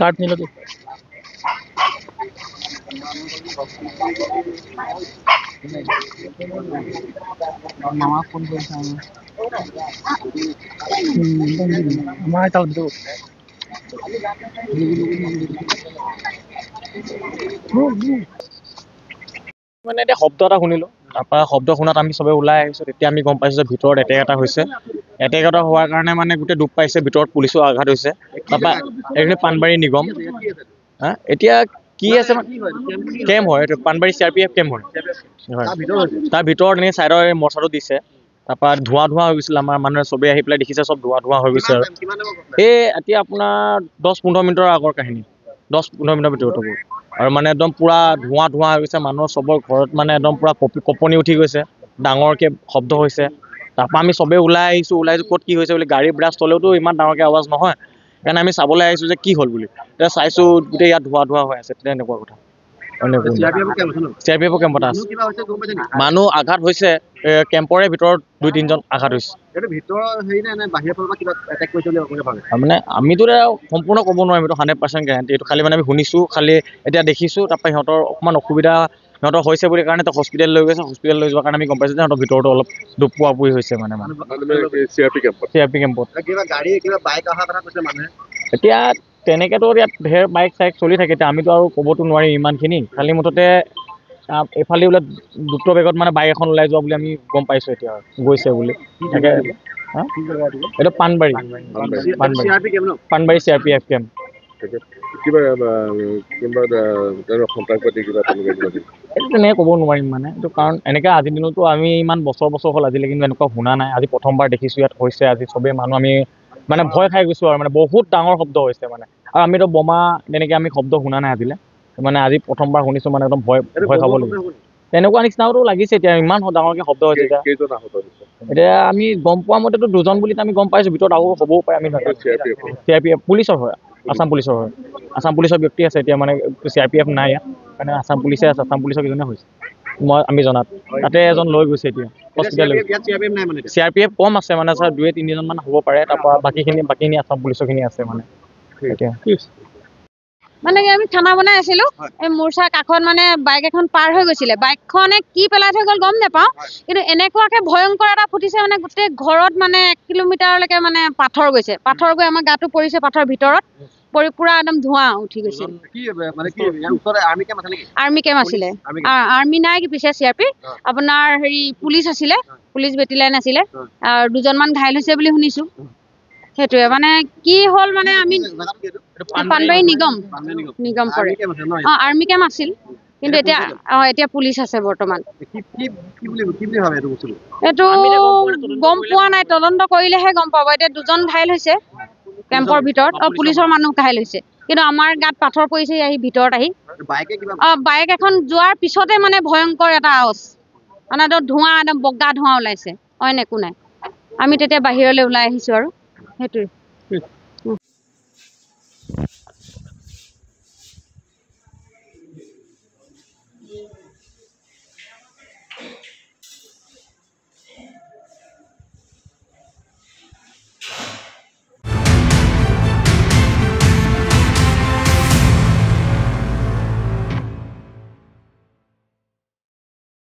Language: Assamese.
काट नहीं लगे मामा फोन মানে এটা শব্দ এটা শুনিলো তাৰপৰা শব্দ শুনাত আমি সবে ওলাই আহিছো তেতিয়া আমি গম পাইছো যে ভিতৰত এটেক এটা হৈছে এটেক এটা হোৱাৰ কাৰণে মানে গোটেই দুখ পাইছে ভিতৰত পুলিচো আঘাত হৈছে তাৰপৰা এইখিনি পানবাৰী নিগম এতিয়া কি আছে কেম্প হয় এইটো পানবাৰী CRPF কেম্প হয় তাৰ ভিতৰত এনেকৈ ছাইডৰ মৰ্চাটো দিছে তাৰপৰা ধোঁৱা হৈ গৈছিল আমাৰ মানুহে চবেই আহি পেলাই দেখিছে চব ধোঁৱা হৈ গৈছে আৰু এই এতিয়া আপোনাৰ 10-15 মিনিটৰ আগৰ কাহিনী 10-15 মিনিটৰ ভিতৰত হ'ব আৰু মানে একদম পুৰা ধোঁৱা হৈ গৈছে মানুহৰ চবৰ ঘৰত মানে একদম পুৰা কপনি উঠি গৈছে ডাঙৰকৈ শব্দ হৈছে তাৰপৰা আমি চবেই ওলাই আহিছোঁ ক'ত কি হৈছে বুলি গাড়ী ব্ৰাষ্ট হ'লেওতো ইমান ডাঙৰকৈ আৱাজ নহয় সেইকাৰণে আমি চাবলৈ আহিছোঁ যে কি হ'ল বুলি তেতিয়া চাইছোঁ গোটেই ইয়াত ধোঁৱা হৈ আছে তেতিয়া এনেকুৱা কথা CRPF কেম্পত আছে মানুহ আঘাত হৈছে কেম্পৰে ভিতৰত 2-3জন আঘাত হৈছে মানে আমিতো সম্পূৰ্ণ ক'ব নোৱাৰিম এইটো 100% গেৰাণ্টি এইটো খালি মানে আমি শুনিছোঁ খালি এতিয়া দেখিছোঁ তাৰপৰা সিহঁতৰ অকণমান অসুবিধা সিহঁতৰ হৈছে বুলি কাৰণে হস্পিটেল লৈ গৈছে হস্পিটেল লৈ যোৱাৰ কাৰণে আমি গম পাইছোঁ যে সিহঁতৰ ভিতৰতো অলপ দুখ পোৱা হৈছে মানে CRP কেম্পত এতিয়া তেনেকেতো ইয়াত ঢেৰ বাইক চলি থাকে এতিয়া আমিতো আৰু ক'বতো নোৱাৰিম ইমানখিনি খালি মুঠতে এইফালে বোলে দ্ৰুত বেগত মানে বাইক এখন ওলাই যোৱা বুলি আমি গম পাইছোঁ এতিয়া গৈছে বুলি তাকে এইটো পানবাৰী CRPF কেম্প তেনেকৈ ক'ব নোৱাৰিম মানে এইটো কাৰণ এনেকৈ আজিৰ দিনতো আমি ইমান বছৰ হ'ল আজিলৈকে কিন্তু এনেকুৱা শুনা নাই আজি প্ৰথমবাৰ দেখিছোঁ ইয়াত হৈছে আজি চবেই মানুহ আমি মানে ভয় খাই গৈছোঁ আৰু মানে বহুত ডাঙৰ শব্দ হৈছে মানে আৰু আমিতো বোমা তেনেকৈ আমি শব্দ শুনা নাই আজিলৈ মানে আজি প্ৰথমবাৰ শুনিছোঁ মানে একদম ভয় খাব লাগিব তেনেকুৱা নিচিনাওতো লাগিছে এতিয়া ইমান ডাঙৰকৈ শব্দ হৈছে এতিয়া আমি গম পোৱা মতেতো 2জন বুলি আমি গম পাইছোঁ ভিতৰত আৰু হ'বও পাৰে আমি CRPF পুলিচৰ হয় আছাম পুলিচৰ ব্যক্তি আছে এতিয়া মানে CRPF নাই ইয়াত মানে আছাম পুলিচে আছে আছাম পুলিচৰ কেইজনে হৈছে আমি জনাত তাতে এজন লৈ গৈছে এতিয়া হস্পিটেল CRPF কম আছে মানে ছাৰ 2-3জন মান হ'ব পাৰে তাৰপৰা বাকীখিনি আছাম পুলিচৰখিনি আছে মানে এতিয়া মানে আমি খানা বনাই আছিলো এই মোৰচা কাষত মানে বাইক এখন পাৰ হৈ গৈছিলে বাইকখনে কি পেলাই থৈ গ'ল গম নাপাওঁ কিন্তু এনেকুৱাকে ভয়ংকৰ এটা ফুটিছে মানে গোটেই ঘৰত মানে 1 কিলোমিটাৰলৈকে মানে পাথৰ গৈছে পাথৰ গৈ আমাৰ গাটো পৰিছে পাথৰ ভিতৰত পৰি পুৰা একদম ধোঁৱা উঠি গৈছে আৰ্মি কেম্প আছিলে আৰ্মি নাই কি পিছে CRP আপোনাৰ হেৰি পুলিচ আছিলে পুলিচ বেটেলিয়ান আছিলে আৰু 2জনমান ঘাইল হৈছে বুলি শুনিছোঁ সেইটোৱে মানে কি হ'ল মানে আমি পানবাৰী নিগম পৰে আৰ্মি কেম্প আছিল কিন্তু এতিয়া পুলিচ আছে বৰ্তমান এইটো গম পোৱা নাই তদন্ত কৰিলেহে গম পাব এতিয়া 2জন ঘাইল হৈছে কেম্পৰ ভিতৰত পুলিচৰ মানুহ ঘাইল হৈছে কিন্তু আমাৰ গাত পাথৰ পৰিছে আহি ভিতৰত আহি বাইক এখন যোৱাৰ পিছতে মানে ভয়ংকৰ এটা আৱাজ মানে ধোঁৱা একদম বগা ধোঁৱা ওলাইছে অইন একো নাই আমি তেতিয়া বাহিৰলৈ ওলাই আহিছোঁ আৰু সেইটোৱে